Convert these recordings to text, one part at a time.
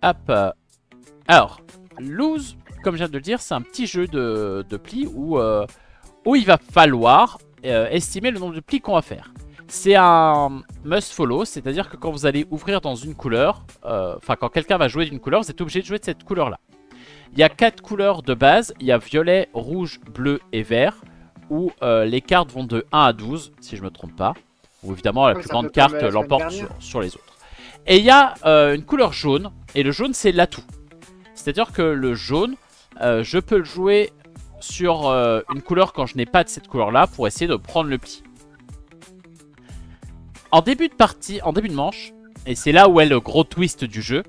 Hop. Alors, lose, comme je viens de le dire, c'est un petit jeu de plis où il va falloir estimer le nombre de plis qu'on va faire. C'est un must follow, c'est-à-dire que quand vous allez ouvrir dans une couleur, enfin quand quelqu'un va jouer d'une couleur, vous êtes obligé de jouer de cette couleur-là. Il y a 4 couleurs de base, il y a violet, rouge, bleu et vert, où les cartes vont de 1 à 12, si je me trompe pas. Ou évidemment la plus grande carte l'emporte sur les autres. Et il y a une couleur jaune, et le jaune c'est l'atout. C'est-à-dire que le jaune, je peux le jouer sur une couleur quand je n'ai pas de cette couleur-là pour essayer de prendre le pli. En début de partie, en début de manche, et c'est là où est le gros twist du jeu,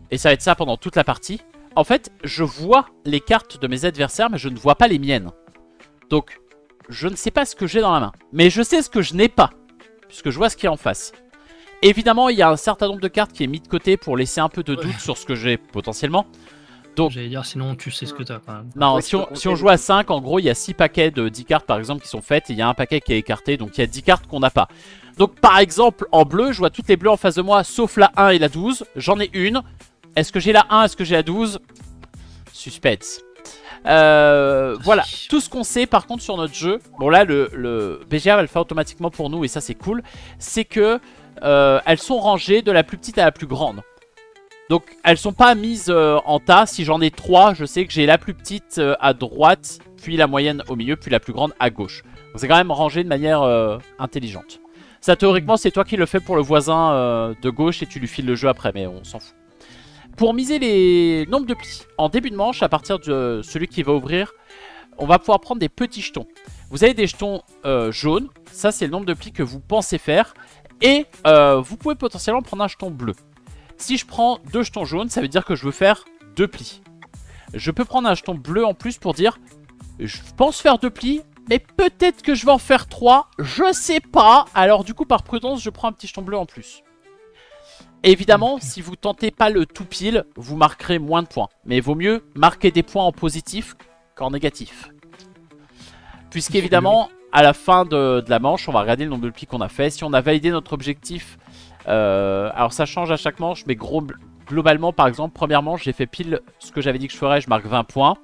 et ça va être ça pendant toute la partie, en fait, je vois les cartes de mes adversaires, mais je ne vois pas les miennes. Donc, je ne sais pas ce que j'ai dans la main. Mais je sais ce que je n'ai pas, puisque je vois ce qu'il y a en face. Évidemment, il y a un certain nombre de cartes qui est mis de côté pour laisser un peu de doute sur ce que j'ai potentiellement. Donc, j'allais dire, sinon tu sais ce que t'as quand même. Non, ouais, si on joue à 5, en gros, il y a 6 paquets de 10 cartes par exemple qui sont faites, et il y a un paquet qui est écarté, donc il y a 10 cartes qu'on n'a pas. Donc par exemple, en bleu, je vois toutes les bleus en face de moi, sauf la 1 et la 12. J'en ai une. Est-ce que j'ai la 1? Est-ce que j'ai la 12? Suspense. Voilà, tout ce qu'on sait par contre sur notre jeu, bon là le BGA va le faire automatiquement pour nous et ça c'est cool, c'est que elles sont rangées de la plus petite à la plus grande. Donc elles sont pas mises en tas. Si j'en ai 3, je sais que j'ai la plus petite à droite, puis la moyenne au milieu, puis la plus grande à gauche. Donc c'est quand même rangé de manière intelligente. Ça théoriquement c'est toi qui le fais pour le voisin de gauche et tu lui files le jeu après, mais on s'en fout. Pour miser les nombres de plis, en début de manche, à partir de celui qui va ouvrir, on va pouvoir prendre des petits jetons. Vous avez des jetons jaunes, ça c'est le nombre de plis que vous pensez faire. Et vous pouvez potentiellement prendre un jeton bleu. Si je prends 2 jetons jaunes, ça veut dire que je veux faire 2 plis. Je peux prendre un jeton bleu en plus pour dire, je pense faire 2 plis, mais peut-être que je vais en faire 3, je sais pas. Alors du coup par prudence, je prends un petit jeton bleu en plus. Évidemment, si vous tentez pas le tout pile, vous marquerez moins de points. Mais il vaut mieux marquer des points en positif qu'en négatif. Puisqu'évidemment, à la fin de la manche, on va regarder le nombre de plis qu'on a fait. Si on a validé notre objectif, alors ça change à chaque manche, mais globalement, par exemple, première manche, j'ai fait pile ce que j'avais dit que je ferais, je marque 20 points.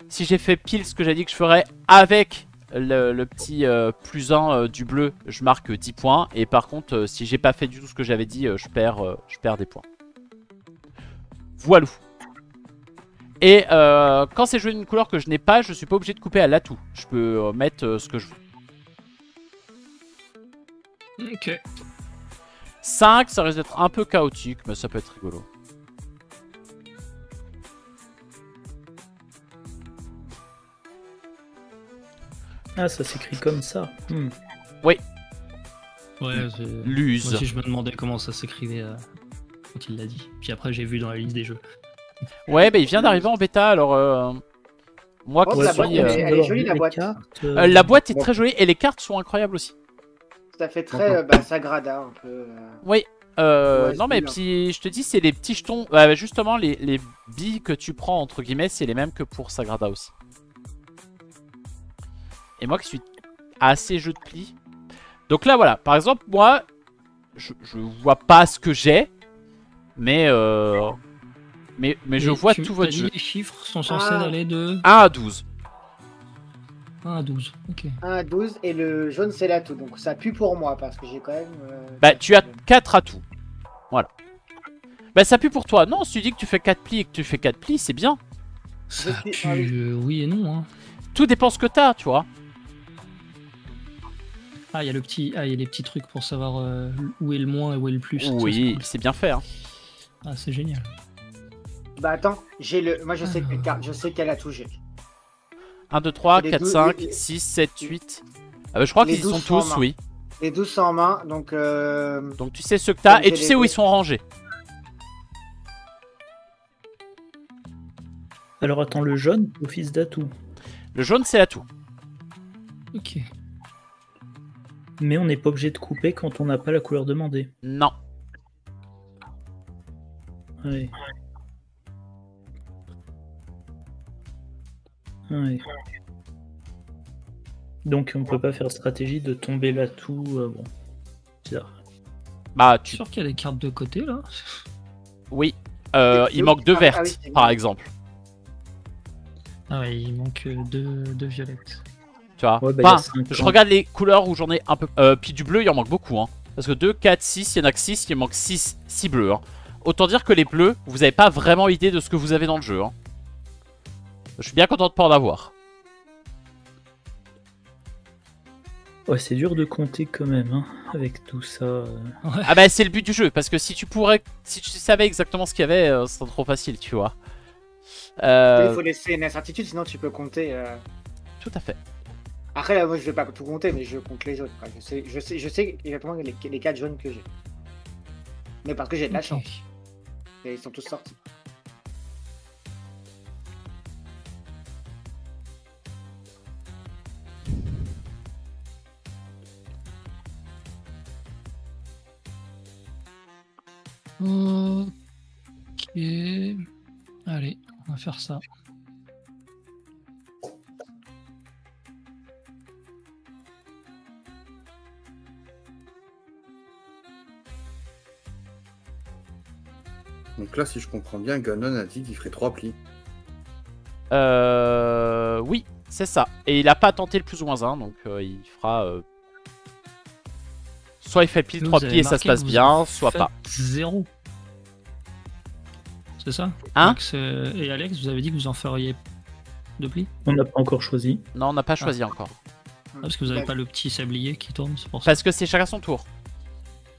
Si j'ai fait pile ce que j'avais dit que je ferais avec le petit plus 1 du bleu, je marque 10 points. Et par contre, si j'ai pas fait du tout ce que j'avais dit, je perds des points. Voilà. Et quand c'est joué d'une couleur que je n'ai pas, je suis pas obligé de couper à l'atout. Je peux mettre ce que je veux. Ok. 5, ça risque d'être un peu chaotique, mais ça peut être rigolo. Ah, ça s'écrit comme ça. Oui. Ouais, Luz. Moi aussi, je me demandais comment ça s'écrivait quand il l'a dit. Puis après, j'ai vu dans la liste des jeux. Ouais, bah il vient d'arriver en bêta, alors... moi qui suis... Elle est jolie, la boîte. La boîte est très jolie, et les cartes sont incroyables aussi. Ça fait très Sagrada, un peu. Oui. Ouais, non mais puis je te dis c'est les petits jetons, justement les billes que tu prends entre guillemets c'est les mêmes que pour Sagrada aussi. Et moi qui suis assez jeu de plis. Donc là voilà, par exemple moi je vois pas ce que j'ai, mais je vois tout votre jeu. Les chiffres sont censés aller de 1 à 12. 1 à 12, ok. 1 à 12 et le jaune c'est l'atout, donc ça pue pour moi parce que j'ai quand même... Bah tu as 4 atouts. Voilà. Bah ça pue pour toi. Non, si tu dis que tu fais 4 plis et que tu fais 4 plis, c'est bien. Ça pue, oui et non. Hein. Tout dépend ce que t'as, tu vois. Ah, il y a les petits trucs pour savoir où est le moins et où est le plus. Oui, c'est bien fait. Hein. Ah, c'est génial. Bah attends, moi je sais quelle carte, je sais quelle atout j'ai. 1, 2, 3, 4, 5, 6, 7, 8. Ah bah je crois qu'ils y sont tous, oui. Les 12 sont en main, donc... Donc tu sais ce que t'as et tu sais où ils sont rangés. Alors attends, le jaune, office d'atout. Le jaune c'est l'atout. Ok. Mais on n'est pas obligé de couper quand on n'a pas la couleur demandée. Non. Ouais. Ouais. Donc on peut pas faire stratégie de tomber l'atout. Bon. Bizarre. Bah tu es sûr qu'il y a des cartes de côté là? Oui. il manque 2 Ah, vertes, oui, c'est par bon. exemple. Ah ouais, il manque deux violettes. Tu vois. Ouais, bah, il y a Enfin, 5 je ans. regarde les couleurs où j'en ai un peu. Puis du bleu, il en manque beaucoup. Hein. Parce que 2, 4, 6, il y en a que 6, il manque 6 bleus. Hein. Autant dire que les bleus, vous avez pas vraiment idée de ce que vous avez dans le jeu. Hein. Je suis bien content de pas en avoir. Ouais, c'est dur de compter quand même, hein, avec tout ça. Ouais. Ah bah c'est le but du jeu, parce que si tu savais exactement ce qu'il y avait, ce serait trop facile, tu vois. Il faut laisser une incertitude, sinon tu peux compter. Tout à fait. Après, là, moi, je vais pas tout compter, mais je compte les jaunes. Quoi. Je sais exactement les 4 jaunes que j'ai. Mais parce que j'ai de la Ok. chance. Et ils sont tous sortis. Ok. Allez, on va faire ça. Donc là, si je comprends bien, Ganon a dit qu'il ferait 3 plis. Oui, c'est ça. Et il a pas tenté le plus ou moins 1, donc il fera... Soit il fait pile Vous 3 avez plis et ça se marqué passe que vous bien, en soit faites pas. 0. C'est ça? Hein? Max et Alex, vous avez dit que vous en feriez 2 plis? On n'a pas encore choisi. Non, on n'a pas choisi encore. Ah, parce que vous avez pas le petit sablier qui tourne, c'est pour ça. Parce que c'est chacun son tour.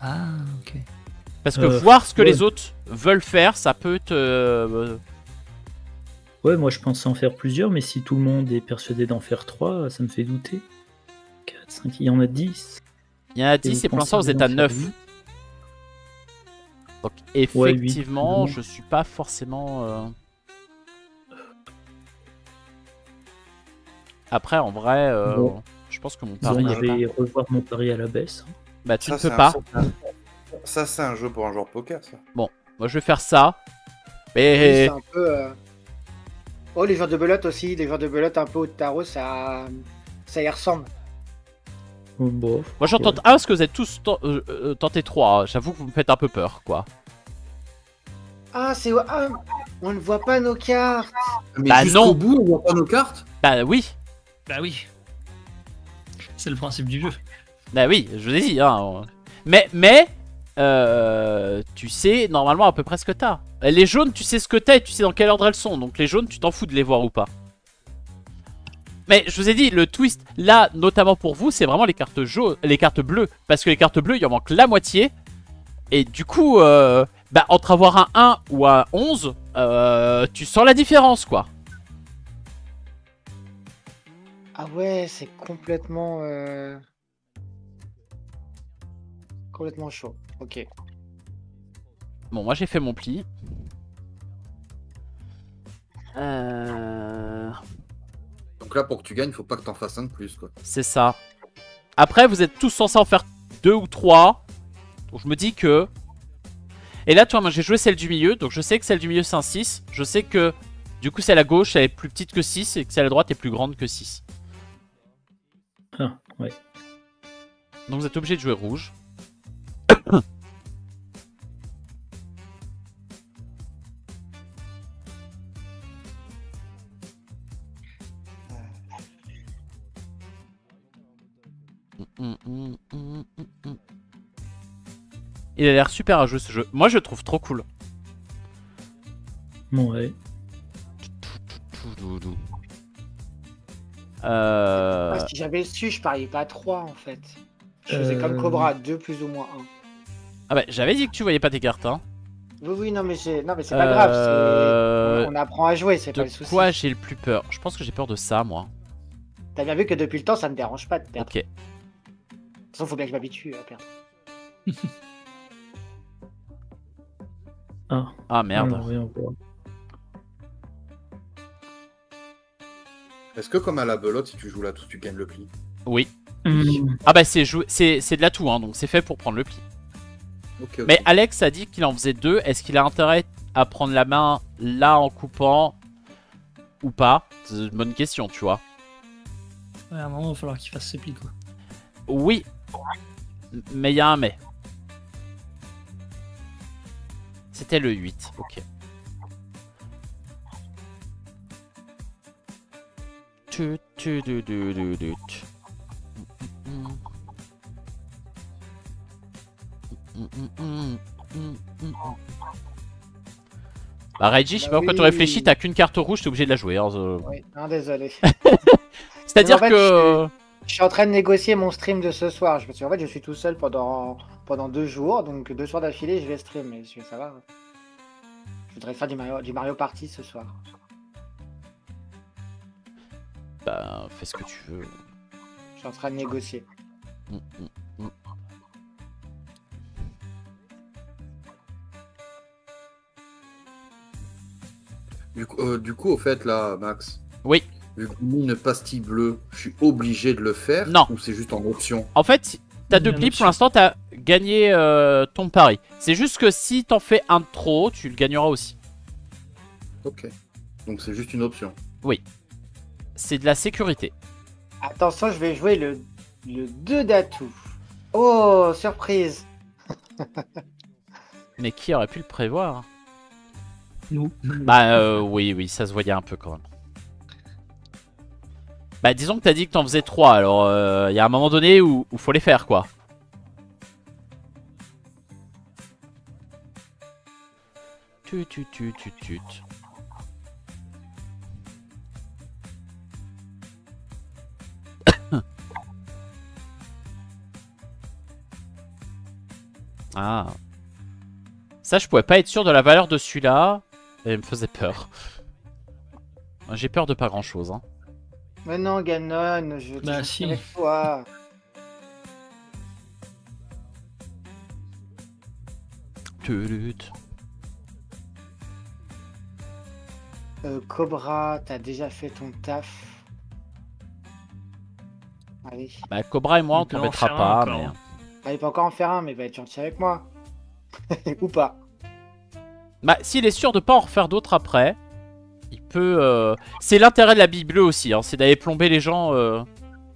Ah, ok. Parce que Euh, voir ce que ouais. les autres veulent faire, ça peut te... Ouais, moi je pensais en faire plusieurs, mais si tout le monde est persuadé d'en faire 3, ça me fait douter. 4, 5, il y en a 10. Il y en a Et 10 vous et pour l'instant vous pensez êtes à en faire 9. huit? Donc Ouais, huit, effectivement, plus ou moins. je suis pas forcément... Après, en vrai, Bon. je pense que mon Bon, pari... je vais revoir mon pari à la baisse. Bah tu ne Ça, peux pas. Ça, c'est un jeu pour un joueur de poker, ça. Moi je vais faire ça. Oui, Mais... c'est un peu. Oh, les joueurs de belote aussi. Les joueurs de belote un peu au tarot, ça y ressemble. Bon, Moi j'en tente un parce que vous êtes tous tenté 3. J'avoue que vous me faites un peu peur, quoi. Ah, c'est. Ah, on ne voit pas nos cartes. Mais Bah jusqu'au non. bout, on voit pas nos cartes. Bah oui. Bah oui. C'est le principe du jeu. Bah oui, je vous ai dit. Hein. Mais tu sais normalement à peu près ce que t'as. Les jaunes, tu sais ce que t'as et tu sais dans quel ordre elles sont. Donc les jaunes, tu t'en fous de les voir ou pas. Mais je vous ai dit, le twist, là, notamment pour vous, c'est vraiment les cartes jaunes, les cartes bleues. Parce que les cartes bleues, il en manque la moitié. Et du coup, bah, entre avoir un 1 ou un 11, tu sens la différence, quoi. Ah ouais, c'est complètement. Complètement chaud. Ok. Bon, moi j'ai fait mon pli. Donc là, pour que tu gagnes, faut pas que t'en fasses un de plus, quoi. C'est ça. Après, vous êtes tous censés en faire 2 ou 3. Donc je me dis que... Et là, tu vois, moi j'ai joué celle du milieu. Donc je sais que celle du milieu c'est un 6. Je sais que du coup celle à gauche elle est plus petite que 6 et que celle à droite est plus grande que 6. Ah, ouais. Donc vous êtes obligé de jouer rouge. Il a l'air super à jouer ce jeu. Moi je le trouve trop cool. Ouais. Ah, si j'avais su, je pariais pas à 3 en fait. Je faisais comme Cobra, 2 plus ou moins 1. Ah bah j'avais dit que tu voyais pas tes cartes hein. Oui, non, mais c'est pas grave. On apprend à jouer, c'est pas le De souci. quoi j'ai le plus peur? Je pense que j'ai peur de ça moi. T'as bien vu que depuis le temps, ça me dérange pas de perdre. Ok. De toute façon, faut bien que je m'habitue à perdre. Ah, Ah merde. alors, voyons voir. Est-ce que comme à la belote, si tu joues là tout, tu gagnes le pli? Oui. Hum, Ah bah c'est de l'atout hein, donc c'est fait pour prendre le pli. Ok, ok. Mais Alex a dit qu'il en faisait 2. Est-ce qu'il a intérêt à prendre la main là en coupant ou pas? C'est une bonne question, tu vois. Ouais, à un moment, il va falloir qu'il fasse ses plis, quoi. Oui. Mais il y a un mais. C'était le 8, ok. Bah Reggie, je sais pas pourquoi tu réfléchis, t'as qu'une carte rouge, t'es obligé de la jouer. Hein, Oui, non, désolé. C'est-à-dire En fait, que... Je suis en train de négocier mon stream de ce soir. Parce qu'en fait, je suis tout seul pendant 2 jours. Donc 2 soirs d'affilée, je vais stream. Mais ça va. Je voudrais faire du Mario Party ce soir. Bah, fais ce que tu veux. Je suis en train de négocier. Du coup, au fait, là, Max, Oui. vu que une pastille bleue, je suis obligé de le faire? Non. Ou c'est juste en option? En fait, t'as 2 Bien plis, option. pour l'instant, t'as gagné ton pari. C'est juste que si t'en fais un de trop, tu le gagneras aussi. Ok. Donc c'est juste une option. C'est de la sécurité. Attention, je vais jouer le 2 d'atout. Oh, surprise. Mais qui aurait pu le prévoir? Nous. Bah oui, ça se voyait un peu quand même. Bah disons que t'as dit que t'en faisais 3, alors il y a un moment donné où faut les faire quoi. Tut. Ah. Ça, je pouvais pas être sûr de la valeur de celui-là. Et il me faisait peur. J'ai peur de pas grand-chose. Hein. Mais non, Ganon, je Bah, suis si. avec toi. Tulut. Cobra, t'as déjà fait ton taf. Allez. Bah, Cobra et moi, Il on peut en t'embêtera faire pas. un encore. Mais... Ah, il peut encore en faire un, mais il va être gentil avec moi. Ou pas. Bah, s'il est sûr de pas en refaire d'autres après, il peut... C'est l'intérêt de la bille bleue aussi, hein, c'est d'aller plomber les gens.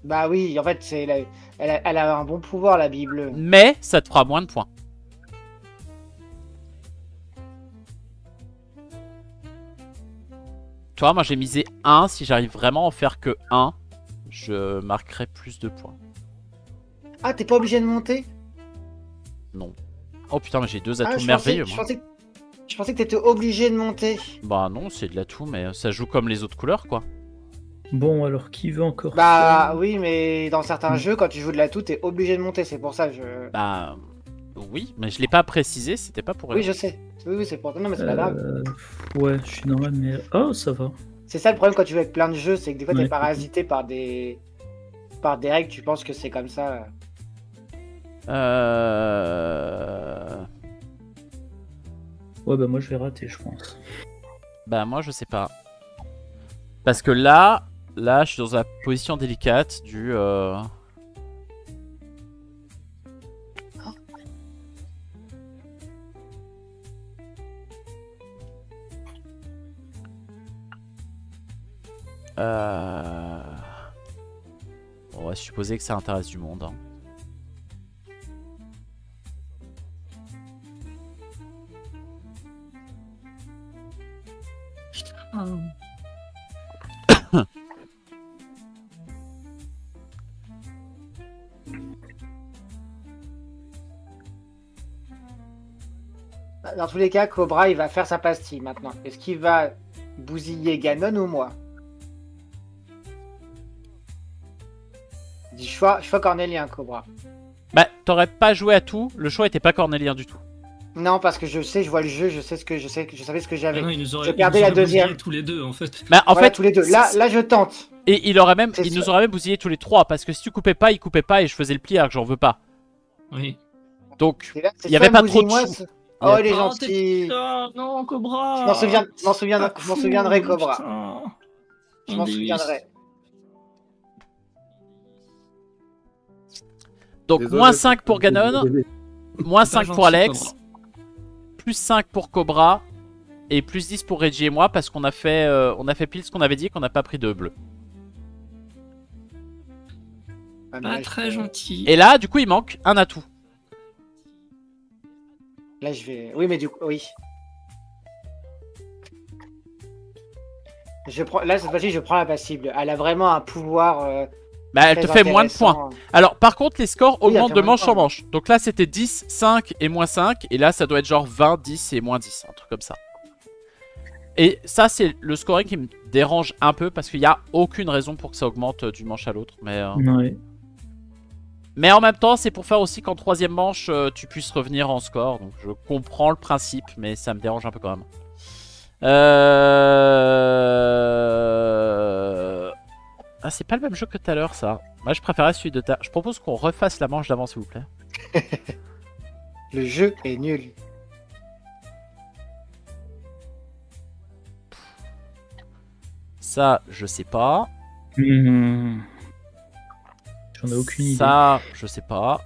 Bah oui, en fait, elle a un bon pouvoir, la bille bleue. Mais ça te fera moins de points. Tu vois, moi j'ai misé 1. Si j'arrive vraiment à en faire que 1, je marquerai plus de points. Ah, t'es pas obligé de monter? Non. Oh putain, mais j'ai 2 atouts je merveilleux. pensais, moi. je pensais que t'étais obligé de monter. Bah non, c'est de l'atout, mais ça joue comme les autres couleurs, quoi. Bon, alors qui veut encore Bah faire oui, mais dans certains jeux, quand tu joues de l'atout, t'es obligé de monter. C'est pour ça que je... Bah oui, mais je l'ai pas précisé, c'était pas pour Oui, rien. je sais. Oui, c'est pour... Non, mais c'est pas grave. Ouais, je suis dans la merde. Oh, ça va. C'est ça le problème quand tu joues avec plein de jeux, c'est que des fois, t'es Ouais. parasité par des règles, tu penses que c'est comme ça. Ouais, bah moi je vais rater, je pense. Bah moi je sais pas. Parce que là je suis dans la position délicate du... On va supposer que ça intéresse du monde. Hein. Dans tous les cas, Cobra, il va faire sa pastille maintenant. Est-ce qu'il va bousiller Ganon ou moi? Dis choix cornélien, Cobra. Bah t'aurais pas joué à tout, le choix était pas cornélien du tout. Non, parce que je sais, je vois le jeu, je savais ce que j'avais. Ah non, il nous aurait, Je perdais il nous la aurait deuxième. bousillé tous les deux en fait. Bah en Voilà, fait... tous les deux. Là, je tente. Et il aurait même, C'est il sûr. nous aurait même bousillé tous les 3 parce que si tu coupais pas, il coupait pas et je faisais le pli alors que j'en veux pas. Oui. Donc C'est là, c'est Il y avait soit pas trop de bousille-moi, choux. soit- Il y Oh, a- il est Oh, gentil. Ah, non, Cobra. Je m'en souviendrai, Cobra. Putain. Je m'en On dévisse. souviendrai. Donc Désolé, moins 5 pour Ganon, moins C'est pas 5 pour gentil, Alex, Cobra. plus 5 pour Cobra et plus 10 pour Reggie et moi parce qu'on a fait pile ce qu'on avait dit qu'on n'a pas pris de bleu. Ah, mais Pas là, très gentil. Et là, du coup, il manque un atout. Là, je vais. Oui, mais du coup, oui. Là, cette fois-ci, je prends la passible. Elle a vraiment un pouvoir. Bah, elle te très fait moins de points. intéressant. Alors, par contre, les scores Oui, elle augmentent fait de moins de manche en points. manche. Donc là, c'était 10, 5 et moins 5. Et là, ça doit être genre 20, 10 et moins 10. Un truc comme ça. Et ça, c'est le scoring qui me dérange un peu parce qu'il n'y a aucune raison pour que ça augmente d'une manche à l'autre. Ouais. Mais en même temps, c'est pour faire aussi qu'en troisième manche, tu puisses revenir en score. Donc je comprends le principe, mais ça me dérange un peu quand même. Ah, c'est pas le même jeu que tout à l'heure, ça. Moi, je préférais celui de ta... Je propose qu'on refasse la manche d'avant, s'il vous plaît. Le jeu est nul. Ça, je sais pas. J'en ai aucune idée. Ça, je sais pas.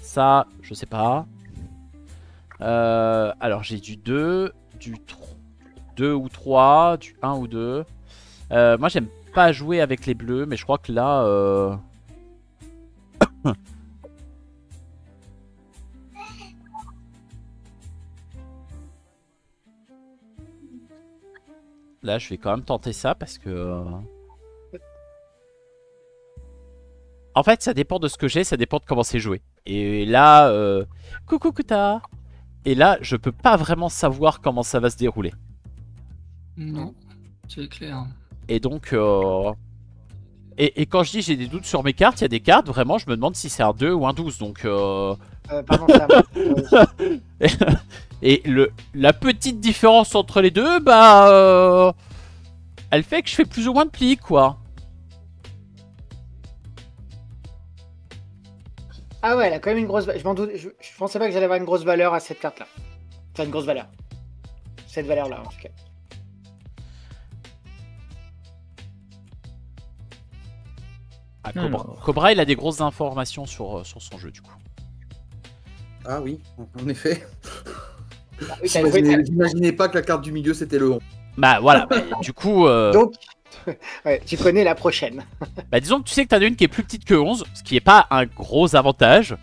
Ça, je sais pas. Alors, j'ai du 2, du 2 ou 3, du 1 ou 2. Moi, j'aime pas jouer avec les bleus, mais je crois que là... Là, je vais quand même tenter ça parce que... En fait, ça dépend de ce que j'ai, ça dépend de comment c'est joué. Et là... Coucou Kuta. Et là, je peux pas vraiment savoir comment ça va se dérouler. Non, c'est clair. Et donc... Et quand je dis j'ai des doutes sur mes cartes, il y a des cartes, vraiment, je me demande si c'est un 2 ou un 12. Donc... Pardon, ça Et la petite différence entre les deux, bah... elle fait que je fais plus ou moins de plis, quoi. Ah ouais, elle a quand même une grosse. Je m'en doute. Je pensais pas que j'allais avoir une grosse valeur à cette carte-là. Enfin, une grosse valeur. Cette valeur-là, en tout cas. Ah, Cobra. Alors. Cobra, il a des grosses informations sur son jeu, du coup. Ah oui, en effet. Oui, t'as joué- J'imaginais pas que la carte du milieu c'était le 11. Bah voilà, bah, du coup... Donc, ouais, tu connais la prochaine. Bah disons que tu sais que t'en as une qui est plus petite que 11, ce qui est pas un gros avantage.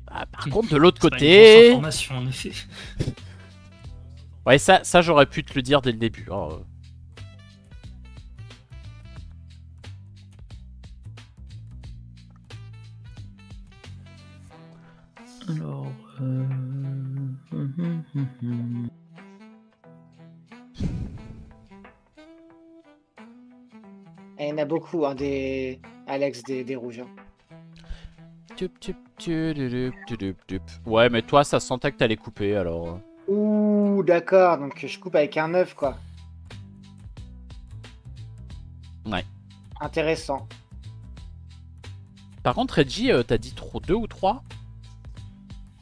Bah, par contre, de l'autre C'est pas une côté... grosse information, en effet. Ouais, ça j'aurais pu te le dire dès le début. Hein. Alors. Et il y en a beaucoup, hein, des Alex, des rouges. Hein. Tup, tup, tududup, tudup, tup. Ouais, mais toi, ça sentait que t'allais couper, alors... Ouh, d'accord, donc je coupe avec un 9, quoi. Ouais. Intéressant. Par contre, Reggie, t'as dit trop 2 ou 3?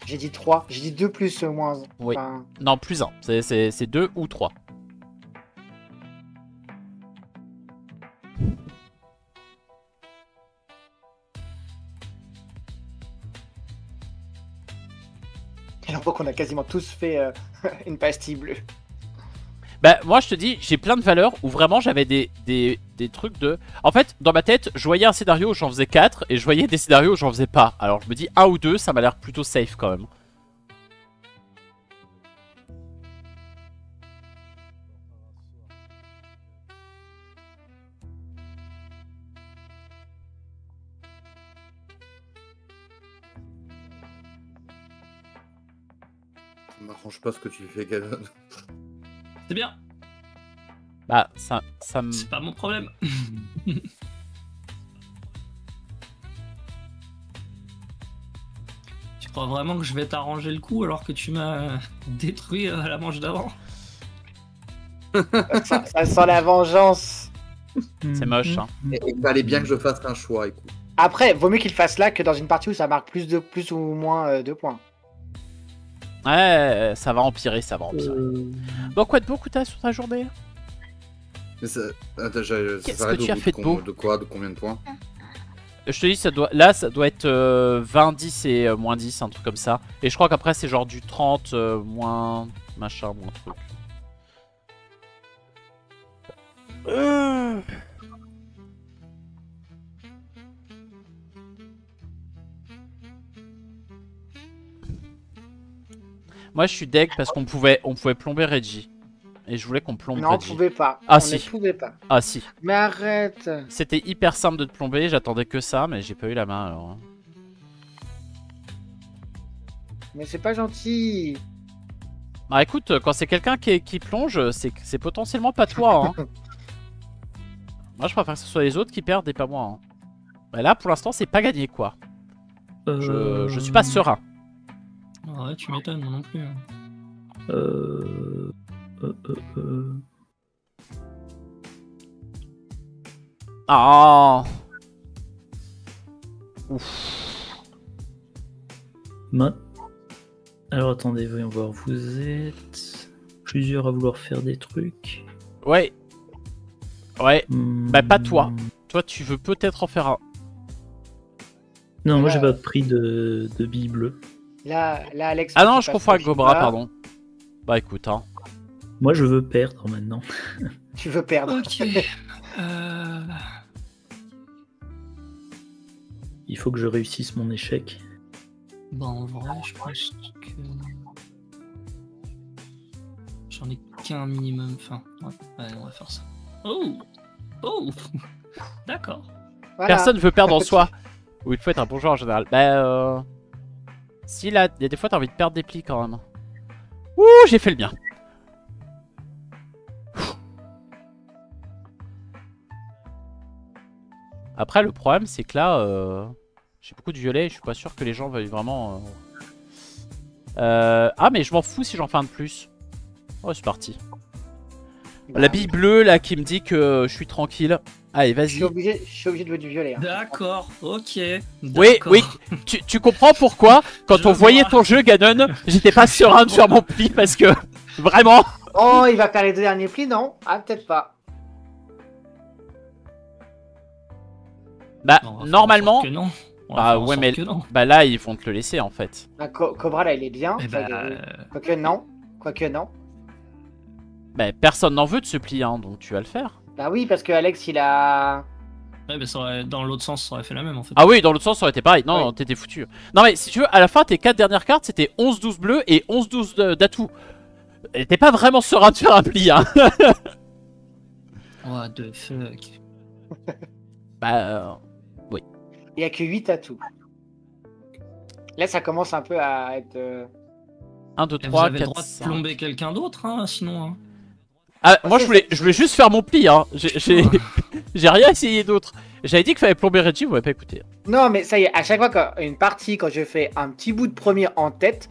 J'ai dit 3. J'ai dit 2 plus moins. Oui. Enfin, Non, plus 1. C'est 2 ou 3. et on voit qu'on a quasiment tous fait une pastille bleue. Bah, moi, je te dis, j'ai plein de valeurs où vraiment j'avais des trucs de... En fait, dans ma tête, je voyais un scénario où j'en faisais 4 et je voyais des scénarios où j'en faisais pas. Alors, je me dis 1 ou 2, ça m'a l'air plutôt safe quand même. Ça m'arrange pas ce que tu fais, Gavin. C'est bien, Bah, ça me... c'est pas mon problème. Tu crois vraiment que je vais t'arranger le coup alors que tu m'as détruit la manche d'avant? Ça sent la vengeance. C'est moche, hein. Et il fallait bien que je fasse un choix, écoute. Après, vaut mieux qu'il fasse là que dans une partie où ça marque plus ou moins 2 points. Ouais, ça va empirer, ça va empirer. Bon, quoi de beau, Kuta, sur ta journée? Mais ça, attends, ça Qu'est-ce s'arrête que tu au as bout fait de beau de quoi? De combien de points? Je te dis, là, ça doit être 20, 10 et moins 10, un truc comme ça. Et je crois qu'après, c'est genre du 30, moins machin, moins truc. Moi, je suis deg parce qu'on pouvait plomber Reggie. Et je voulais qu'on plombe Non, on Reggie. pouvait pas. Ah, on si. ne pouvait pas. Ah si. Mais arrête. C'était hyper simple de te plomber, j'attendais que ça, mais j'ai pas eu la main alors. Mais c'est pas gentil. Bah écoute, quand c'est quelqu'un qui plonge, c'est potentiellement pas toi. Hein. Moi je préfère que ce soit les autres qui perdent et pas moi. Hein. Mais là pour l'instant c'est pas gagné quoi. Je suis pas serein. Ouais, tu m'étonnes, moi non plus. Hein. Ah. Ouf. Alors attendez, voyons voir. Vous êtes plusieurs à vouloir faire des trucs. Ouais. Ouais. Bah pas toi. Toi tu veux peut-être en faire un. Non, moi Là, j'ai pas pris de billes bleues. Là, Alex. Ah non, tu je passes confonds avec au Gobra, Gibra. pardon. Bah écoute, hein. Moi je veux perdre maintenant. Tu veux perdre. Ok. Il faut que je réussisse mon échec. Bah en vrai, je pense que... J'en ai qu'un minimum, enfin... Ouais, allez, on va faire ça. Oh. Oh. D'accord. Voilà. Personne veut perdre en soi. Ou il faut être un bon joueur en général. Bah si là, il y a des fois t'as envie de perdre des plis quand même. Ouh, j'ai fait le bien. Après le problème c'est que là, j'ai beaucoup de violet, je suis pas sûr que les gens veuillent vraiment... Ah mais je m'en fous si j'en fais un de plus. Oh c'est parti. Bah, La bille bleue là qui me dit que je suis tranquille. Allez je suis vas-y. obligé de jouer du violet. Hein. D'accord, ok. Oui, d'accord. oui, tu comprends pourquoi quand Je on voyait vois. ton jeu Ganon, j'étais pas serein de faire mon pli parce que vraiment... Oh, il va faire les deux derniers plis, non? Ah, peut-être pas. Bah On va faire en normalement, sorte que non. On va bah faire en ouais sorte mais que non. bah là ils vont te le laisser en fait. Ah, Cobra, là, il est bien. Eh Ça, bah, Quoique non. Quoique non. Bah personne n'en veut de ce pli hein, donc tu vas le faire. Bah oui, parce que Alex, il a... ouais, bah, ça aurait... dans l'autre sens, ça aurait fait la même en fait. Ah oui, dans l'autre sens ça aurait été pareil. Non, Oui. non, t'étais foutu. Non mais si tu veux, à la fin tes 4 dernières cartes c'était 11-12 bleus et 11-12 d'atout. T'es pas vraiment serein de faire un pli hein. What the fuck. Bah Il a que 8 atouts. Là, ça commence un peu à être... 1, 2, Et vous 3, avez le 4, droit de 5. plomber quelqu'un d'autre, hein, sinon. Hein. Ah, moi je voulais juste faire mon pli hein. J'ai rien essayé d'autre. J'avais dit qu'il fallait plomber Reggie, vous m'avez pas écouté. Non, mais ça y est, à chaque fois quand je fais un petit bout de premier en tête,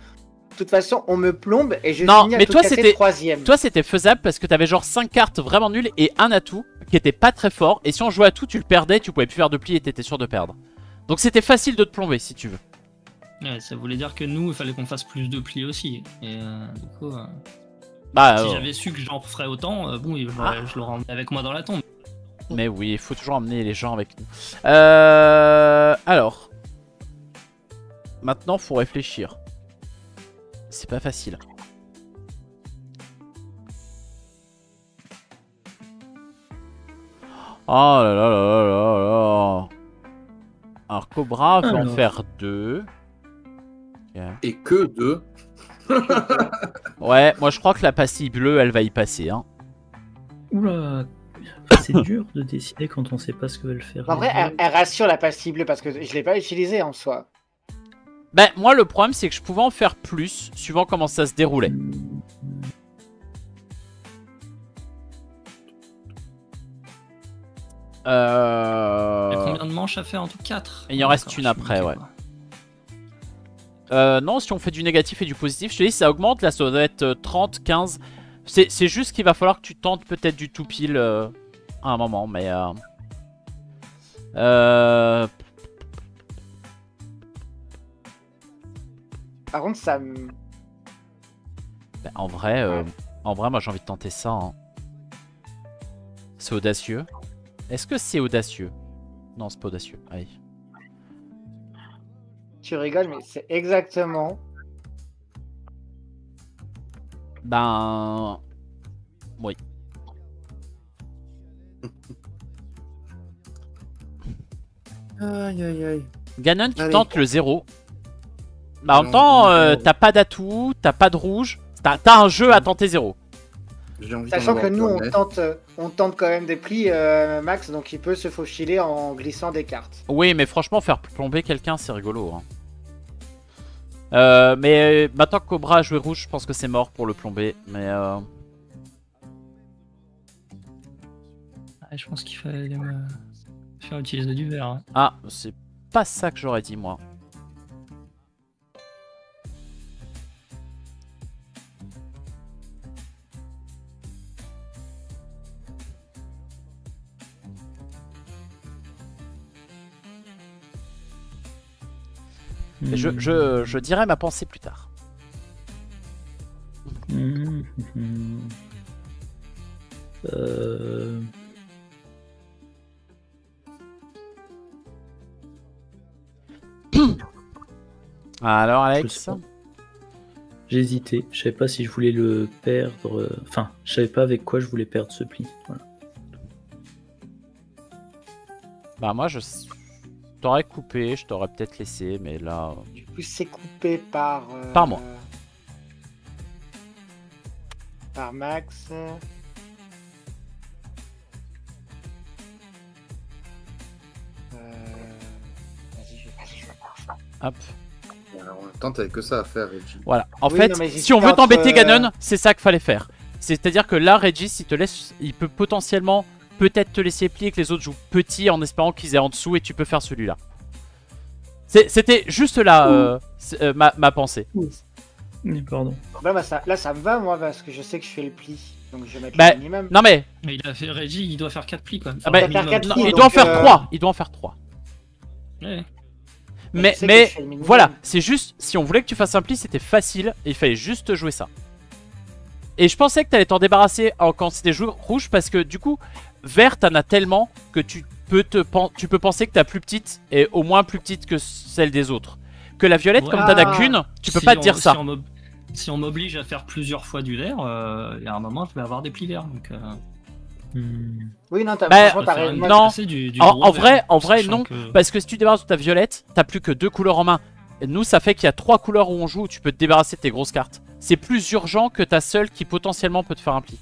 de toute façon, on me plombe et je Non, finis à mais tout toi, casser c'était- troisième. Toi c'était faisable parce que t'avais genre 5 cartes vraiment nulles et un atout qui était pas très fort. Et si on jouait à tout, tu le perdais, tu pouvais plus faire de pli et t'étais sûr de perdre. Donc c'était facile de te plomber si tu veux. Ouais, ça voulait dire que nous, il fallait qu'on fasse plus de plis aussi. Et du coup, Bah, si j'avais su que j'en ferais autant, bon, je l'aurais emmené avec moi dans la tombe. mais oui, il faut toujours emmener les gens avec nous. Alors. Maintenant, faut réfléchir. C'est pas facile. Oh là là là là là là. Alors, Cobra veut en Alors. faire 2. Et que deux. Ouais, moi je crois que la pastille bleue, elle va y passer. Hein. Oula, c'est dur de décider quand on sait pas ce que veulent faire. En vrai, les autres. elle rassure la pastille bleue parce que je l'ai pas utilisée en soi. Ben, moi le problème c'est que je pouvais en faire plus, suivant comment ça se déroulait. Il y a combien de manches à faire en tout? 4. Il en reste une après, ouais. Non, si on fait du négatif et du positif, je te dis, ça augmente. Là, ça doit être 30, 15. C'est juste qu'il va falloir que tu tentes peut-être du tout pile à un moment. Mais. Par contre, ça me... Ben, en vrai, moi j'ai envie de tenter ça. Hein. C'est audacieux. Est-ce que c'est audacieux? Non, c'est pas audacieux. Allez. Tu rigoles, mais c'est exactement... Ben. Oui. Aïe aïe aïe. Ganon, tu Allez. tentes le 0. Bah, en même Non, temps, non. t'as pas d'atout, t'as pas de rouge. T'as un jeu à tenter 0. J'ai envie Sachant d'en que nous, avoir plein, on tente quand même des plis, Max, donc il peut se faufiler en glissant des cartes. Oui, mais franchement, faire plomber quelqu'un, c'est rigolo. Hein. Mais maintenant que Cobra a joué rouge, je pense que c'est mort pour le plomber. Mais Je pense qu'il fallait me faire utiliser du vert. Hein. ah, c'est pas ça que j'aurais dit moi. Mais je dirai ma pensée plus tard. Alors Alex, J'hésitais, je savais pas si je voulais le perdre. Enfin, je savais pas avec quoi je voulais perdre ce pli. Voilà. bah moi je t'aurais coupé, je t'aurais peut-être laissé, mais là. Du coup, c'est coupé par. Par moi. Par Max. Vas-y, je vais faire ça. Hop. En même temps, t'avais que ça à faire, Reggie. Voilà. En Oui, fait, non, mais si on veut j'hésite t'embêter, entre, Ganon, c'est ça qu'il fallait faire. C'est-à-dire que là, Regis, il te laisse, il peut potentiellement peut-être te laisser plier que les autres jouent petit en espérant qu'ils aient en dessous et tu peux faire celui-là. C'était juste là ma pensée. Pardon. Là, ça me va, moi, parce que je sais que je fais le pli. Donc, je vais mettre Bah, le minimum. Non mais, Mais il a fait Reggie, il doit faire 4 plis quand même. ah bah, doit faire quatre non, plis, il donc, doit en faire 3. Il doit en faire 3. Ouais. Mais, tu sais que je fais le minimum. voilà, c'est juste, si on voulait que tu fasses un pli, c'était facile et il fallait juste jouer ça. Et je pensais que t'allais t'en débarrasser quand c'était rouge parce que du coup, vert, t'en as tellement que tu peux penser que t'as plus petite et au moins plus petite que celle des autres. Que la violette, comme t'en as qu'une, tu peux pas te dire ça. Si on m'oblige à faire plusieurs fois du vert, il y a un moment, je vais avoir des plis verts. Donc, Oui, non, Bah, franchement, t'as raison. non. En vrai, sachant non. que- Parce que si tu débarrasses de ta violette, t'as plus que 2 couleurs en main. Et nous, ça fait qu'il y a 3 couleurs où on joue où tu peux te débarrasser de tes grosses cartes. C'est plus urgent que ta seule qui potentiellement peut te faire un pli.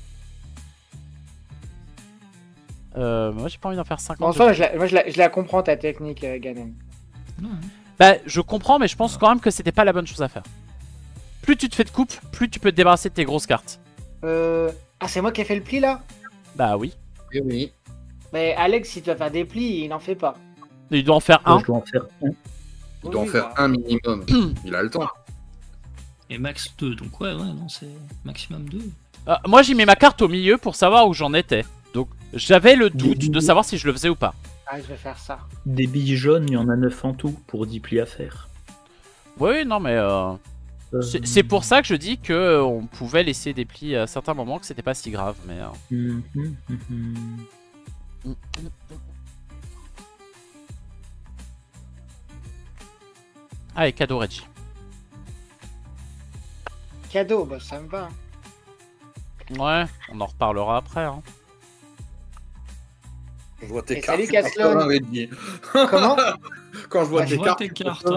Moi, j'ai pas envie d'en faire 50. Bon, en soi, je la comprends, ta technique, Ganon. Ouais. Bah, je comprends, mais je pense quand même que c'était pas la bonne chose à faire. Plus tu te fais de coupe, plus tu peux te débarrasser de tes grosses cartes. Ah, c'est moi qui ai fait le pli, là? Bah oui. Oui, oui. Mais Alex, si tu vas faire des plis, il n'en fait pas. Il doit en faire Moi, un. je dois en faire un. Il doit en Oui, faire bah. un minimum. Il a le temps. Et max 2, donc ouais, non, c'est maximum 2. Moi, j'ai mis ma carte au milieu pour savoir où j'en étais. Donc, j'avais le doute de savoir si je le faisais ou pas. Ah, je vais faire ça. Des billes jaunes, il y en a 9 en tout pour 10 plis à faire. Oui, non, mais c'est pour ça que je dis que on pouvait laisser des plis à certains moments, que c'était pas si grave. Mais allez, cadeau Reggie. Cadeau, bah ça me va. Ouais, on en reparlera après. Hein. Je vois tes Et cartes. salut, Caslon. Reggie. Comment? Quand je vois Ah, tes Je vois cartes. tes cartes.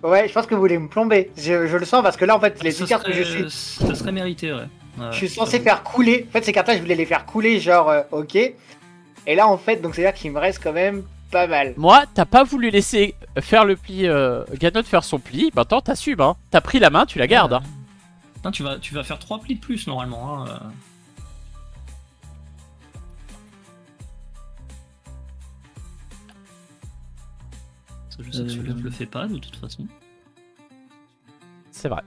Ouais, je pense que vous voulez me plomber. Je le sens parce que là, en fait, les Ça 10 cartes que je serait- suis. Ça serait mérité, ouais. Je suis censé faire couler. En fait, ces cartes-là, je voulais les faire couler, genre, ok. Et là, en fait, donc c'est-à-dire qu'il me reste quand même pas mal. Moi, t'as pas voulu laisser faire le pli, Ganon faire son pli. Maintenant, t'assumes. Hein. T'as pris la main, tu la gardes. Hein. Non, tu vas faire 3 plis de plus normalement. Hein. Parce que je sais que celui-là, je le fais pas de toute façon. C'est vrai.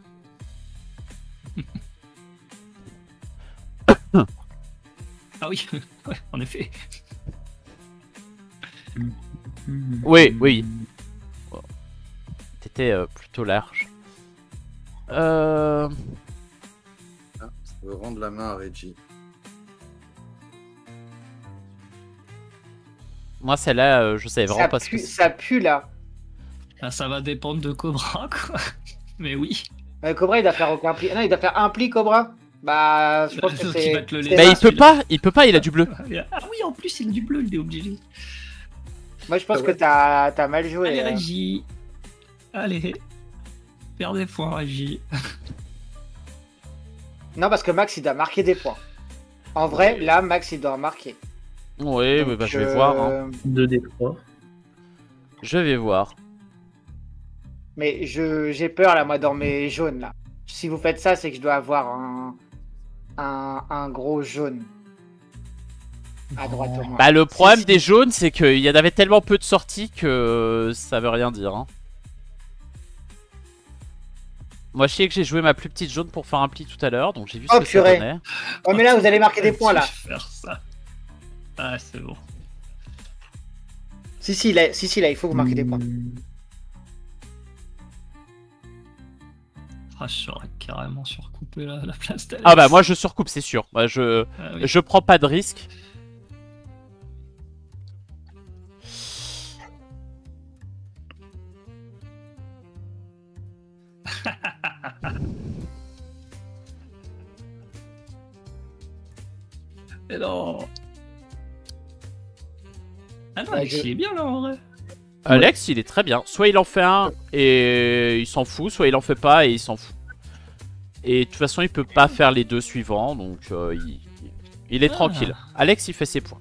Ah oui, ouais, en effet. Oui, oui. T'étais plutôt large. Ça veut rendre la main à Reggie. Moi, celle-là, je savais vraiment Ça pas ce que pue, c'est. ça pue là. Ah, ça va dépendre de Cobra, quoi. Mais oui. Cobra, il doit faire aucun pli. Non, il doit faire un pli, Cobra. Bah, je pense que Donc, c'est. il va te le c'est laisser. Mais ça. il peut pas, il a du bleu. Ah oui, en plus, il a du bleu, il est obligé. Moi, je pense Ah que ouais. t'as mal joué. Allez, Reggie. Allez. Perds des points, Reggie. Non, parce que Max, il doit marquer des points. En vrai, là, Max, il doit remarquer. Oui, mais bah, je vais voir. Hein. 2d3. Je vais voir. Mais j'ai peur, là, moi, dans mes jaunes, là. Si vous faites ça, c'est que je dois avoir un gros jaune. À droite, au moins. Bah, le problème Si. des jaunes, c'est qu'il y en avait tellement peu de sorties que ça veut rien dire. Hein. Moi, je sais que j'ai joué ma plus petite jaune pour faire un pli tout à l'heure, donc j'ai vu ce Oh, que ça purée. donnait. Oh, mais là, vous allez marquer des points, là. Faire ça. Ah, c'est bon. Si, là, il faut que vous marquez des points. Ah, je serais carrément surcoupé la place d'Alex. Ah bah, moi, je surcoupe, c'est sûr. Moi, Ah oui. je prends pas de risque. Mais non. Ah non, Ouais, Alex, il est bien là en vrai. Alex, il est très bien. Soit il en fait un et il s'en fout, soit il en fait pas et il s'en fout. Et de toute façon, il peut pas faire les deux suivants, donc il est tranquille. Alex, il fait ses points.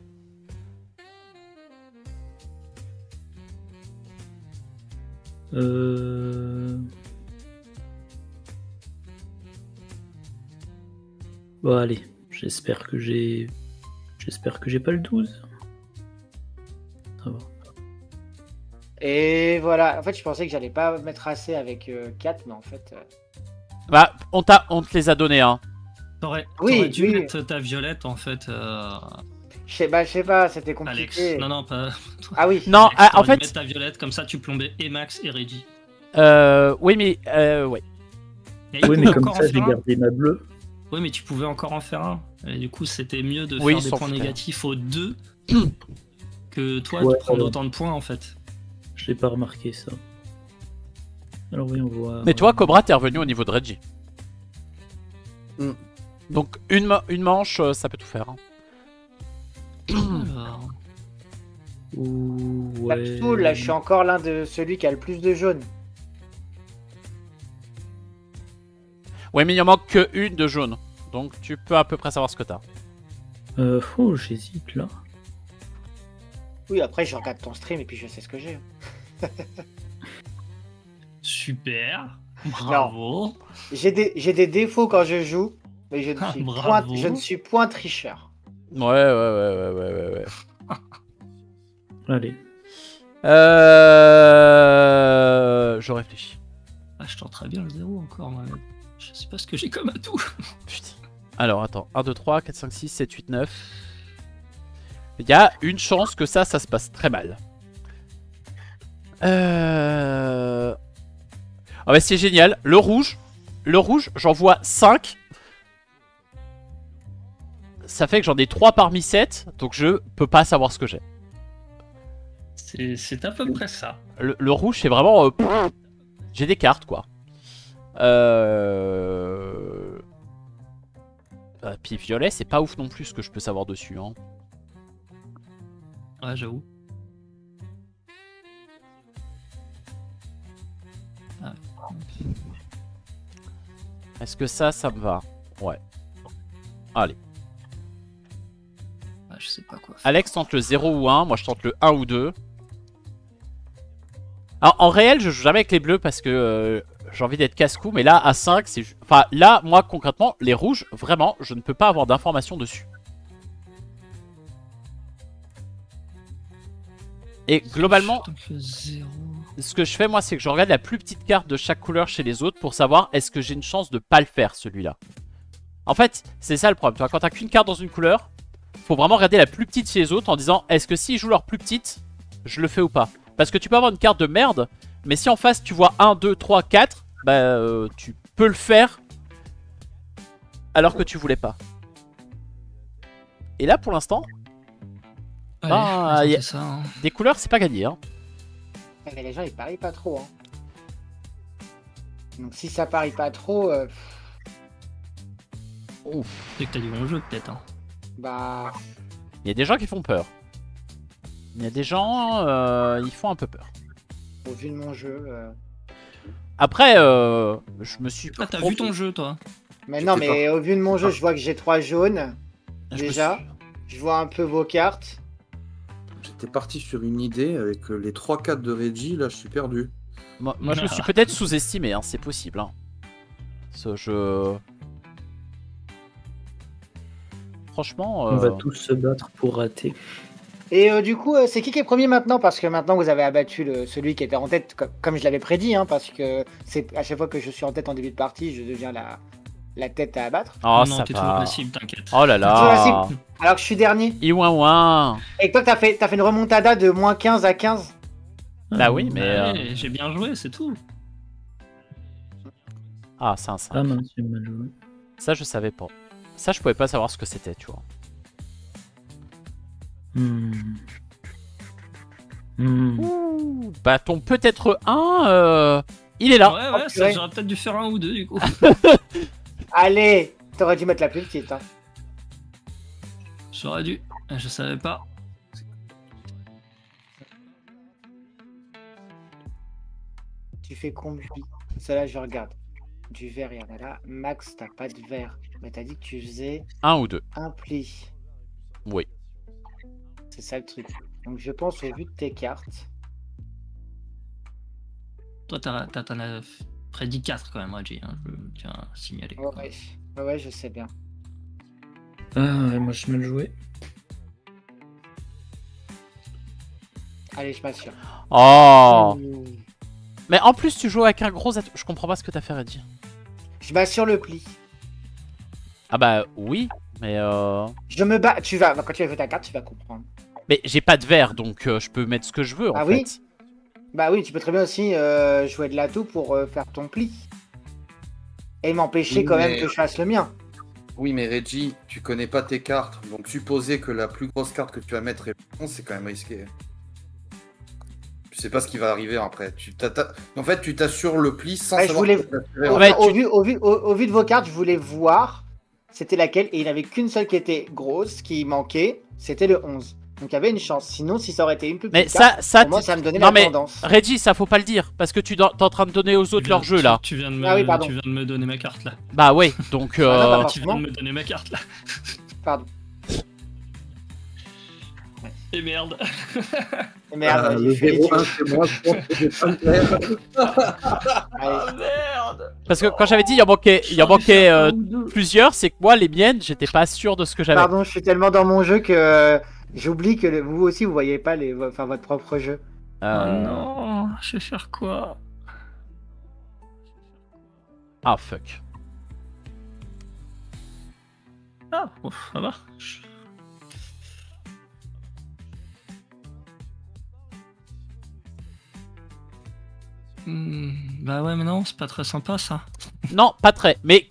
Bon, allez, j'espère que j'ai pas le 12. Ça va. Et voilà. En fait, je pensais que j'allais pas mettre assez avec 4, mais en fait... Bah, on te les a donnés, hein. T'aurais Oui, dû oui. mettre ta violette en fait. Je sais pas, c'était Alex. compliqué. Non, pas. Ah oui. Non, Alex, en t'aurais dû fait, mettre ta violette comme ça, tu plombais et Max et Reggie. oui, mais ouais. Et il Oui, pouvait mais comme encore ça, en j'ai faire un. gardé ma bleue. Oui, mais tu pouvais encore en faire un. Et du coup, c'était mieux de Oui, faire des s'en points foutait. négatifs aux deux que toi Ouais, de prendre ouais. autant de points en fait. Je l'ai pas remarqué ça. Alors oui, on voit. Mais toi, Cobra, t'es revenu au niveau de Reggie. Mm. Donc, une manche, ça peut tout faire. Hein. Alors, Ouh, Pas ouais. du tout, là, je suis encore l'un de celui qui a le plus de jaunes. Ouais, mais il en manque que une de jaune. Donc, tu peux à peu près savoir ce que t'as. Oh, j'hésite là. Oui, après, je regarde ton stream et puis je sais ce que j'ai. super. Bravo. J'ai des défauts quand je joue, mais je ne Ah, suis, bravo. je ne suis point tricheur. Ouais. Allez. Je réfléchis. Ah, je tente très bien le 0 encore, moi. Je sais pas ce que j'ai comme atout. Putain. Alors, attends. 1, 2, 3, 4, 5, 6, 7, 8, 9. Il y a une chance que ça se passe très mal. Ah bah c'est génial. Le rouge, j'en vois 5. Ça fait que j'en ai 3 parmi 7. Donc je peux pas savoir ce que j'ai. C'est à peu près ça. Le rouge, c'est vraiment... j'ai des cartes, quoi. Puis violet, c'est pas ouf non plus ce que je peux savoir dessus. Hein. Ouais, j'avoue. Ah, Est-ce que ça me va? Ouais. Allez. je sais pas quoi faire. Alex tente le 0 ou 1. Moi, je tente le 1 ou 2. Alors, en réel, je joue jamais avec les bleus parce que j'ai envie d'être casse-cou. Mais là, à 5, c'est... Enfin, là, moi, concrètement, les rouges, vraiment, je ne peux pas avoir d'informations dessus. Et globalement, Donc, le 0. ce que je fais, moi, c'est que je regarde la plus petite carte de chaque couleur chez les autres pour savoir est-ce que j'ai une chance de pas le faire, celui-là. En fait, c'est ça le problème. Tu vois, quand t'as qu'une carte dans une couleur, faut vraiment regarder la plus petite chez les autres en disant est-ce que s'ils jouent leur plus petite, je le fais ou pas. Parce que tu peux avoir une carte de merde, mais si en face tu vois 1, 2, 3, 4, bah tu peux le faire alors que tu voulais pas. Et là, pour l'instant, Allez, Ah, on va tenter y a- ça. Hein. des couleurs, c'est pas gagné. Hein. Mais les gens, ils parient pas trop. Hein. Donc si ça parie pas trop, C'est que t'as du bon jeu peut-être. Hein. bah... Il y a des gens qui font peur. Il y a des gens, ils font un peu peur. Au vu de mon jeu... Après, je me suis... Ah, t'as vu ton jeu toi? Mais Je non, sais mais au vu de mon jeu, je vois que j'ai 3 jaunes. Déjà, je vois un peu vos cartes. J'étais parti sur une idée avec les 3-4 de Reggie, là je suis perdu. Moi, je me suis peut-être sous-estimé, hein, c'est possible. Hein. Ce jeu... Franchement... On va tous se battre pour rater. Et du coup, c'est qui est premier maintenant? Parce que maintenant vous avez abattu celui qui était en tête, comme je l'avais prédit, hein, parce que c'est à chaque fois que je suis en tête en début de partie, je deviens la tête à abattre. Oh, non, ça t'es toujours va. passive, t'inquiète. Oh là là. Alors que je suis dernier. Iouin. Et que toi, t'as fait une remontada de moins 15 à 15. Bah oui, mais... Ouais, j'ai bien joué, c'est tout. Ah, c'est un 5. Ah mince, j'ai mal joué. Ça, je savais pas. Ça, je pouvais pas savoir ce que c'était, tu vois. Ouh, bah ton peut-être 1, il est là. Ouais, Oh, ouais, purée. j'aurais peut-être dû faire un ou deux du coup. Allez, t'aurais dû mettre la plus petite. Hein. J'aurais dû, je savais pas. Tu fais combien? Celle-là, je regarde. Du verre, il y en a là. Max, t'as pas de verre. Mais t'as dit que tu faisais 1 ou 2. un pli. Oui. C'est ça le truc. Donc je pense au vu de tes cartes. Toi, t'en as prédit 4 quand même, Reggie, hein, je tiens à signaler. Ouais, je sais bien. Ah ouais, moi j'ai mal joué. Allez, je m'assure. Oh. Mais en plus, tu joues avec un gros atout. Je comprends pas ce que t'as fait, Reddy. Je m'assure le pli. Ah bah oui, mais Je me bats. Tu vas. Quand tu vas jouer ta carte, tu vas comprendre. mais j'ai pas de verre, donc je peux mettre ce que je veux en Ah fait. oui. Bah oui, tu peux très bien aussi jouer de l'atout pour faire ton pli. Et m'empêcher Oui, quand même mais- que je fasse le mien. Oui, mais Reggie, tu connais pas tes cartes, donc supposer que la plus grosse carte que tu vas mettre est bon, c'est quand même risqué. Tu sais pas ce qui va arriver après. En fait, tu t'assures le pli sans Ouais, je savoir voulais- que tu vas t'assurer, Au, en Ouais, fait. au vu de vos cartes, je voulais voir c'était laquelle. Et il n'y avait qu'une seule qui était grosse, qui manquait. C'était le 11. Donc il y avait une chance. Sinon, si ça aurait été une plus Mais petite carte, ça, pour moi, ça me donnait non, la mais tendance. Reggie, ça faut pas le dire parce que t'es en train de donner aux autres leur jeu là. Tu viens de me, Ah oui, pardon. tu viens de me donner ma carte là. Bah ouais, donc Ah non, bah, Tu viens forcément. de me donner ma carte là. Pardon. Et merde. Et merde, Le j'ai fait les 0-1, tuyaux. c'est moi, je pense que j'ai pas le faire. Allez. Merde. parce que quand j'avais dit il en manquait plusieurs, c'est que moi les miennes, j'étais pas sûr de ce que j'avais. Pardon, je suis tellement dans mon jeu que j'oublie que vous aussi, vous voyez pas votre propre jeu. Oh non, je vais faire quoi? Ah fuck. Ah, bon, ça va. Bah ouais, mais non, c'est pas très sympa ça. Non, pas très. Mais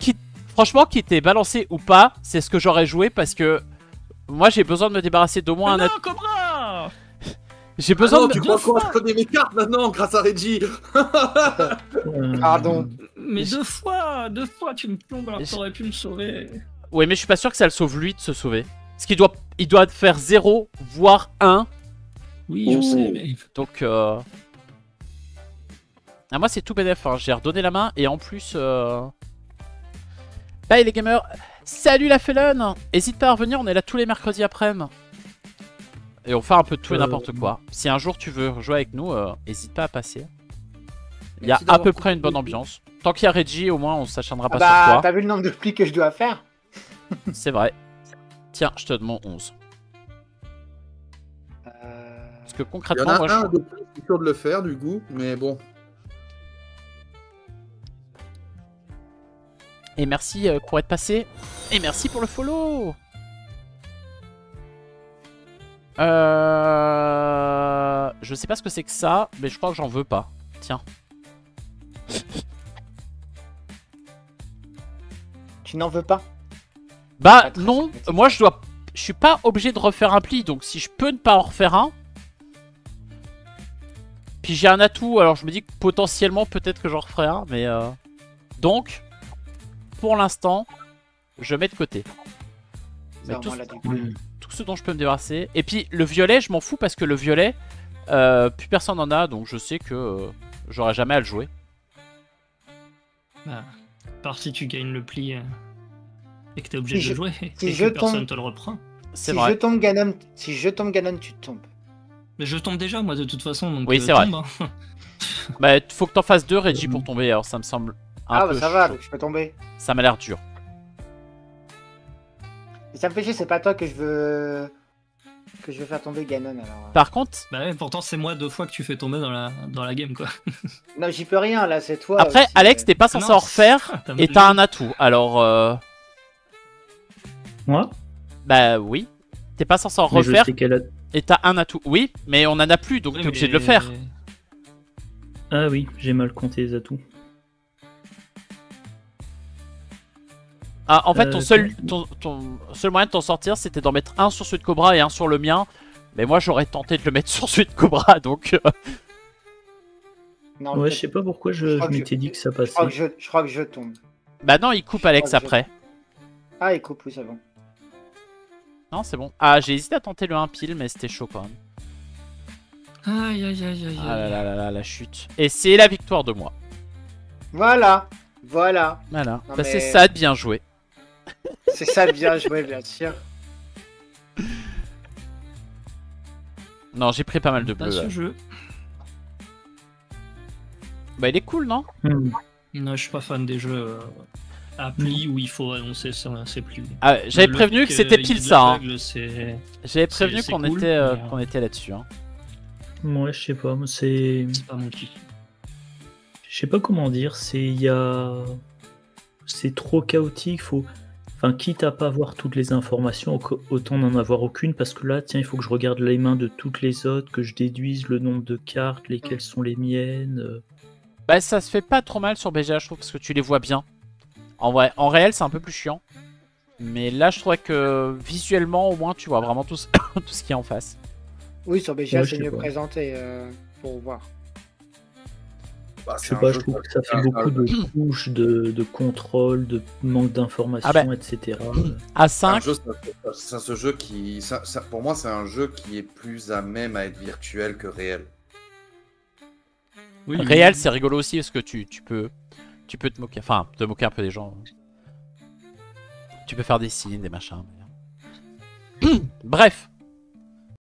franchement, qu'il t'ait balancé ou pas, c'est ce que j'aurais joué parce que moi j'ai besoin de me débarrasser d'au moins Mais un non, Cobra! J'ai Ah besoin non, de. tu crois quoi? Je connais mes cartes maintenant grâce à Reggie. Pardon. Mais deux fois, tu me plombes alors que t'aurais pu me sauver. Ouais, mais je suis pas sûr que ça le sauve lui de se sauver. Parce qu'il doit faire 0, voire 1. Oui, je sais, mais... Donc, ah, moi, c'est tout bénef. Hein. J'ai redonné la main et en plus. Bye les gamers. Salut la Felon. Hésite pas à revenir, on est là tous les mercredis après-midi. Et on fait un peu de tout et n'importe quoi. Si un jour tu veux jouer avec nous, hésite pas à passer. Il y a Merci à d'avoir peu près une coupé. bonne ambiance. Tant qu'il y a Reggie, au moins on s'acharnera pas Bah, sur toi. t'as vu le nombre de plis que je dois faire? C'est vrai. Tiens, je te demande 11. Parce que Il y en concrètement, a moi un je... de plus qui est sûr de le faire, du coup, mais bon. Et merci pour être passé. Et merci pour le follow. Je sais pas ce que c'est que ça, mais je crois que j'en veux pas. Tiens. Tu n'en veux pas? Bah Pas très non, sympathique. moi je suis pas obligé de refaire un pli, donc si je peux ne pas en refaire un. Puis j'ai un atout, alors je me dis que potentiellement peut-être que j'en referai un, mais donc pour l'instant je mets de côté. Mais C'est tout, vraiment là du coup. tout ce dont je peux me débarrasser. Et puis le violet, je m'en fous parce que le violet, plus personne en a, donc je sais que j'aurai jamais à le jouer. Bah, à part si tu gagnes le pli. Et que t'es obligé Si de je- jouer. si Et je que personne tombe- te le reprend. C'est Si vrai. je tombe Ganon, tu tombes. Mais je tombe déjà, moi, de toute façon. Donc, Oui, c'est vrai. tombe, hein. Bah, faut que t'en fasses 2, Reggie, pour tomber. Alors, ça me semble un Ah peu bah ça va, chaud. donc je peux tomber. Ça m'a l'air dur. Et ça me fait chier, c'est pas toi que je veux faire tomber Ganon alors. Par contre, Bah ouais, pourtant, c'est moi 2 fois que tu fais tomber dans la game, quoi. Non, j'y peux rien là, c'est toi. après, aussi. Alex, t'es pas censé non, en refaire t'as et mal t'as joué. un atout. Alors, Moi bah oui. T'es pas censé en Mais je refaire sais qu'elle a... et t'as un atout. Oui, mais on en a plus, donc Ouais, t'es obligé de mais- le faire. Ah oui, j'ai mal compté les atouts. Ah, en fait, ton seul moyen de t'en sortir, c'était d'en mettre un sur celui de Cobra et un sur le mien. Mais moi, j'aurais tenté de le mettre sur celui de Cobra, donc... Non, Ouais, je je sais pas pourquoi je crois que m'étais dit que ça je passait. crois que je tombe. Bah non, il coupe Alex crois que après. Ah, il coupe, oui, c'est bon. Non, c'est bon. Ah, j'ai hésité à tenter le 1 pile, mais c'était chaud quand même. Aïe, aïe, aïe, aïe. Ah là là là là, la chute. Et c'est la victoire de moi. Voilà. Voilà. Non, Bah, c'est mais- ça, de bien joué. C'est ça, bien joué, bien sûr. Non, j'ai pris pas mal de Pas bleu. ce là. jeu. Bah, il est cool, non? Hmm. Non, je suis pas fan des jeux appli où il faut annoncer c'est plus. Ah, j'avais Le prévenu fait que c'était qu'il y pile ait de ça. Hein. l'aveugle, c'est J'avais prévenu c'est qu'on cool, était, mais, qu'on était là-dessus. Hein. Ouais, je sais pas, moi, c'est... pas mon kiff. Je sais pas comment dire, c'est trop chaotique, faut... Enfin, quitte à pas avoir toutes les informations, autant n'en avoir aucune, parce que là, tiens, il faut que je regarde les mains de toutes les autres, que je déduise le nombre de cartes, lesquelles sont les miennes. Bah, ça se fait pas trop mal sur BGA, je trouve, parce que tu les vois bien. En vrai, en réel, c'est un peu plus chiant. Mais là, je trouvais que visuellement, au moins, tu vois vraiment tout ce, tout ce qu'il y a en face. Oui, sur BGA, Ouais, je c'est sais mieux pas. présenté pour voir. Bah, Je c'est sais un pas, je jeu trouve que ça un- fait beaucoup de touches, de contrôle, de manque d'informations, Ah bah. etc. À c'est un 5, jeu, c'est ce jeu qui, pour moi, c'est un jeu qui est plus à même à être virtuel que réel. Oui, réel, c'est rigolo aussi, parce que tu peux te moquer, enfin, te moquer un peu des gens. Tu peux faire des signes, des machins. Bref,